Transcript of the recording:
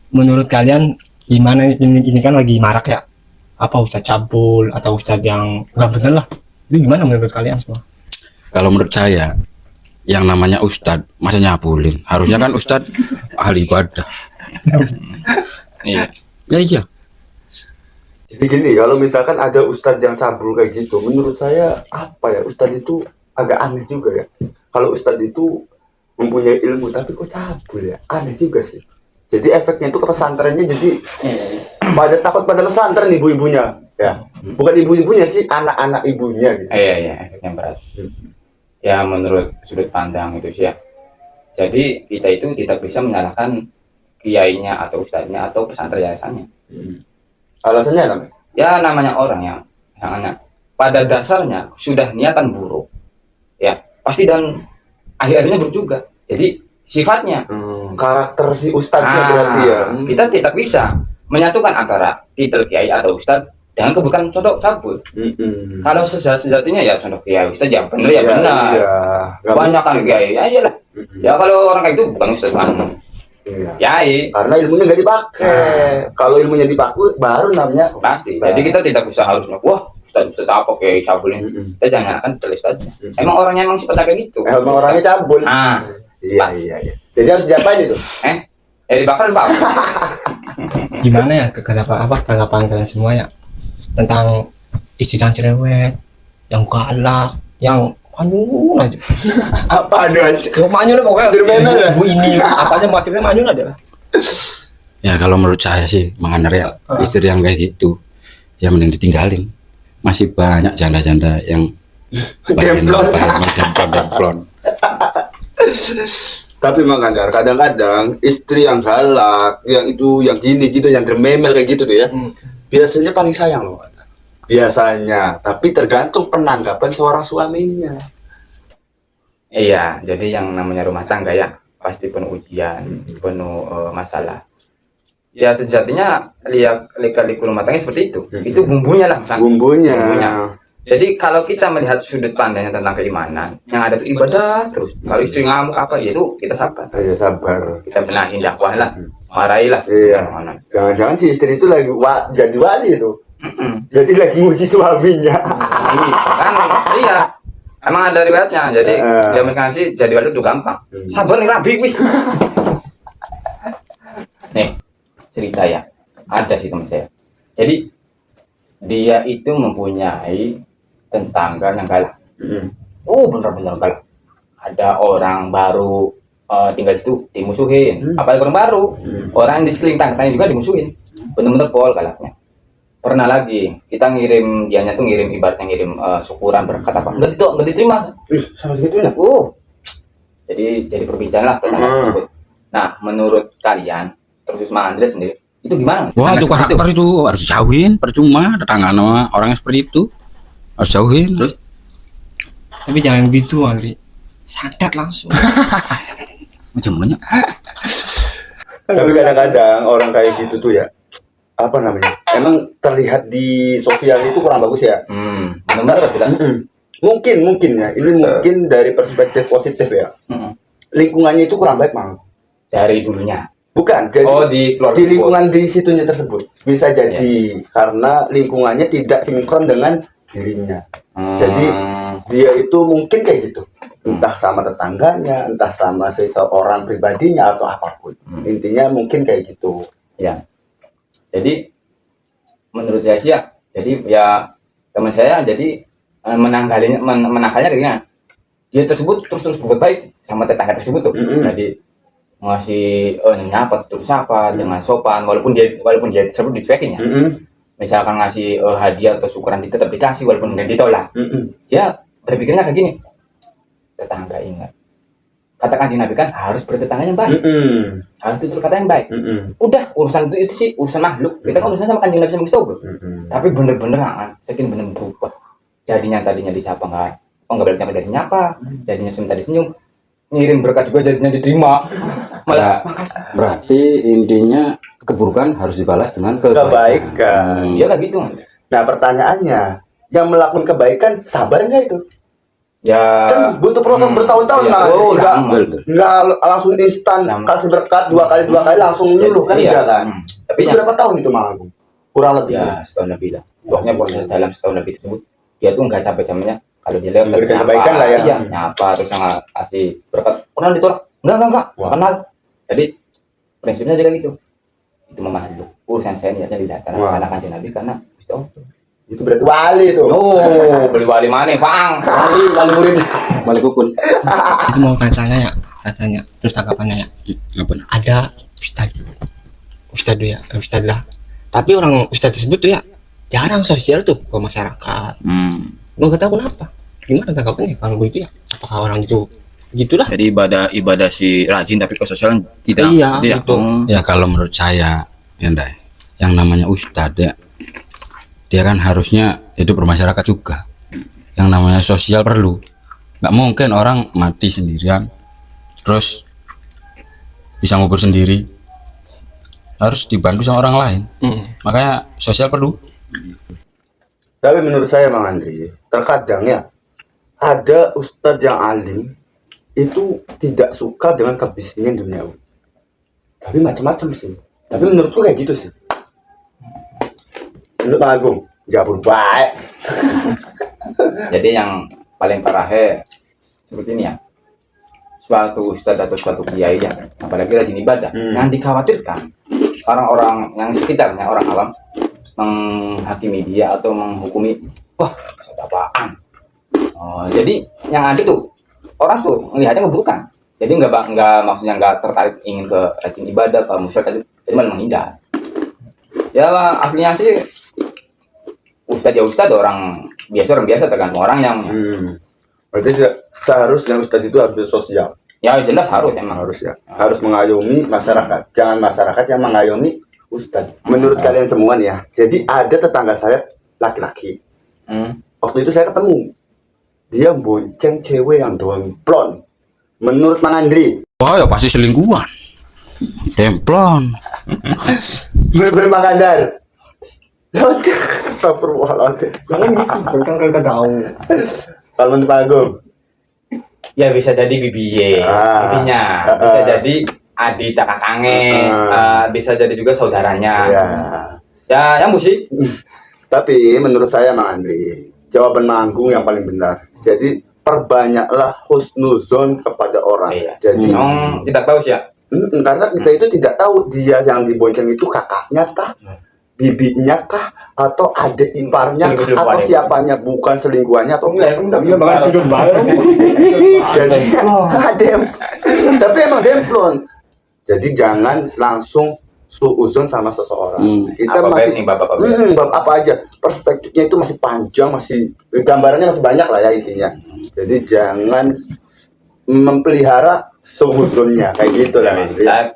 menurut kalian gimana ini kan lagi marak ya? Apa ustadz cabul atau ustadz yang nggak bener lah? Itu gimana menurut kalian semua? Kalau menurut saya, yang namanya ustadz masa nyabulin? Harusnya kan ustadz ahli ibadah. Iya. Ya iya. Jadi gini, kalau misalkan ada ustadz yang cabul kayak gitu, menurut saya apa ya, ustadz itu agak aneh juga ya. Kalau ustadz itu mempunyai ilmu tapi kok cabul ya, aneh juga sih. Jadi efeknya itu ke pesantrennya, jadi pada takut pada pesantren ibu-ibunya ya, bukan ibu-ibunya sih, anak-anak ibunya gitu. Iya, efeknya berat. Ya menurut sudut pandang itu sih ya. Jadi kita itu tidak bisa menyalahkan kiainya atau ustadznya atau pesantren yayasannya. Alasannya apa? Ya namanya orang yang anak pada dasarnya sudah niatan buruk. Ya pasti dan akhirnya buruk juga. Jadi sifatnya Karakter si ustadznya berarti ya. kita tidak bisa menyatukan antara titel kiai atau ustadz dengan kebukan contoh cabul. Kalau sejatinya ya contoh kiai ustadz ya benar ya benar. Iya. Banyak kan kiai ya iyalah. Ya kalau orang kayak itu bukan ustadz kan. Iya. Kiai Karena ilmunya nggak dipakai. Kalau ilmunya dipakai baru namanya pasti. Jadi kita tidak bisa harusnya wah ustadz apa kiai cabul ini. Kita jangan akan tulis saja. Emang orangnya emang seperti kayak gitu. emang orangnya cabul. Iya. Iya. Jadi harus diapain itu? Dibakar Pak. Gimana ya tanggapan kalian semua ya tentang istilah cerewet, yang galak, yang manyun aja. Apa aduh anjir. Manyun pokoknya. Dermena ya? Bu ini apa aja maksudnya manyun aja lah. Ya kalau menurut saya sih, mengenai ya, istri yang kayak gitu, ya mending ditinggalin. Masih banyak janda-janda yang demplon. Tapi makanya kadang-kadang istri yang galak, yang itu, yang gini gitu, yang dermemel kayak gitu tuh ya, biasanya paling sayang loh. Biasanya, tapi tergantung penanggapan seorang suaminya. Iya, jadi yang namanya rumah tangga ya pasti penuh ujian, penuh masalah. Ya sejatinya lika-liku rumah tangga seperti itu. Itu bumbunya lah. Bumbunya. Jadi kalau kita melihat sudut pandangnya tentang keimanan, yang ada itu ibadah terus. Kalau istri ngamuk apa ya itu kita sabar. Ayo sabar. Kita benahin dakwah lah, marahilah. Iya. Jangan-jangan si istri itu lagi jadi wali itu. Jadi lagi nguji suaminya. Kan iya. Emang ada riwayatnya. Jadi dia misalkan sih jadi wali itu gampang. Sabar nih rabi wis. Nih, cerita ya. Ada sih teman saya. Jadi dia itu mempunyai tetangga yang galak. Bener-bener galak. Ada orang baru tinggal di situ dimusuhin. Apalagi orang baru, orang di sekeliling tangganya juga dimusuhin. Bener-bener pol galaknya. Pernah lagi kita dianya tuh ibaratnya ngirim syukuran berkat apa? Enggak diterima. Sama segitunya. Jadi perbincangan lah tentang tersebut. Nah, menurut kalian, terus Mas Andre sendiri, itu gimana? Wah itu karakter itu harus jauhin, percuma tetangga sama orang yang seperti itu harus jauhin. Terus Tapi jangan begitu Andri, santet langsung. macamnya. Tapi kadang-kadang orang kayak gitu tuh ya, apa namanya? Emang terlihat di sosial itu kurang bagus ya. Benar jelas. Mungkin ya. Ini mungkin dari perspektif positif ya. Lingkungannya itu kurang baik, Mang. Dari dulunya. Bukan, jadi di di lingkungan di situnya tersebut bisa jadi karena lingkungannya tidak sinkron dengan dirinya. Jadi dia itu mungkin kayak gitu, entah sama tetangganya, entah sama seseorang pribadinya atau apapun. Intinya mungkin kayak gitu. Ya. Jadi menurut saya sih ya, jadi ya teman saya jadi menangkalnya kayak gini. Dia tersebut terus berbuat baik sama tetangga tersebut tuh. Jadi ngasih nyapa terus apa dengan sopan walaupun dia tersebut dicuekin ya. Misalkan ngasih hadiah atau syukuran tetap dikasih walaupun dia ditolak. Dia berpikirnya kayak gini, tetangga ingat kata Kanjeng Nabi kan harus bertetangga yang baik, harus tutur kata yang baik. Udah urusan itu sih urusan makhluk, kita kan urusan sama Kanjeng Nabi sama Mustafa. Tapi bener-bener saking bener berubah. Jadinya tadinya disapa nggak balik nyapa jadi nyapa, jadinya senyum tadi senyum, ngirim berkat juga jadinya diterima. Malah Berarti intinya keburukan harus dibalas dengan Kebaikan. dia kayak gitu. Nah pertanyaannya, yang melakukan kebaikan sabar nggak itu? Ya Kan butuh proses bertahun-tahun iya. lah. Oh, Nggak- lama. nggak langsung instan Lama. kasih berkat dua kali langsung luluh kan Iya. enggak kan. Tapi Itu berapa tahun itu Mang Agung? Kurang lebih. ya setahun lebih lah. Pokoknya proses dalam setahun lebih tersebut dia tuh nggak capek-capeknya kalau dia lewat Memberikan nyapa, kebaikan lah ya. iya, nyapa terus ngasih berkat pernah ditolak enggak Wah. kenal. Jadi prinsipnya juga gitu, itu memahami dulu urusan saya niatnya tidak karena Wah. anak kanjeng Nabi karena Gusti Allah. Itu berarti wali tuh. Oh, beli wali mana, Bang? Wali murid. Wali kukun. Itu mau katanya terus tanggapannya ya, Apa nah? ada ustad ya, ustad lah, tapi orang ustad tersebut tuh ya jarang sosial tuh ke masyarakat. Nggak tahu kenapa, gimana tanggapannya kalau begitu ya, apakah orang itu gitulah. Jadi ibadah si rajin tapi ke sosial tidak. Iya, Tidak. gitu. Ya kalau menurut saya, ya Ndai, yang namanya ustadz ya, dia kan harusnya hidup bermasyarakat juga. Yang namanya sosial perlu. Nggak mungkin orang mati sendirian, terus bisa ngubur sendiri, harus dibantu sama orang lain. Makanya sosial perlu. Tapi menurut saya Mang Andri, terkadang ya ada ustadz yang alim itu tidak suka dengan kebisnian duniawi. Tapi macam-macam sih. Tapi menurutku kayak gitu sih. Menurut Mang Agung, jabur baik. Jadi yang paling parahnya seperti ini ya. Suatu ustadz atau suatu kiai ya, apalagi rajin ibadah, yang dikhawatirkan orang-orang yang sekitarnya, orang awam menghakimi dia atau menghukumi, wah ustadz apaan. Oh, jadi yang ada tuh orang tuh melihatnya keburukan. Jadi maksudnya nggak tertarik ingin ke rajin ibadah, ke musyrik tadi, jadi malah menghindar. Ya aslinya sih ustadz orang biasa tergantung orang yang Berarti seharusnya ustadz itu harus bersosial. ya jelas harus emang. Harus ya. Harus mengayomi masyarakat. Jangan masyarakat yang mengayomi ustadz. Menurut kalian semua nih ya. Jadi ada tetangga saya laki-laki. Waktu itu saya ketemu. Dia bonceng cewek yang demplon. Menurut Mang Andri. Wah ya pasti selingkuhan. Demplon. Menurut Mang Andar. Astagfirullahaladzim. Jangan gitu, kan kita tahu. Kalau menurut Pak Agung. Ya bisa jadi bibinya, bisa jadi adik kakaknya, bisa jadi juga saudaranya. Ya. Ya yang musik. Tapi menurut saya Mang Andri, jawaban Mang Agung yang paling benar. Jadi perbanyaklah husnuzon kepada orang. Iya. Jadi Memang kita tahu sih ya. karena kita itu tidak tahu dia yang dibonceng itu kakaknya kah, bibinya kah, atau adik iparnya kah, Selingkuh-selingkuhan atau itu. siapanya, bukan selingkuhannya atau Iya banget sudut baru. jadi tapi emang demplon. Jadi jangan langsung suuzon sama seseorang. Kita Apa masih nih bapak-bapak? bab apa aja, perspektifnya itu masih panjang, masih gambarannya masih banyak lah ya intinya. Jadi jangan memelihara suuzonnya kayak gitu lah. Ya,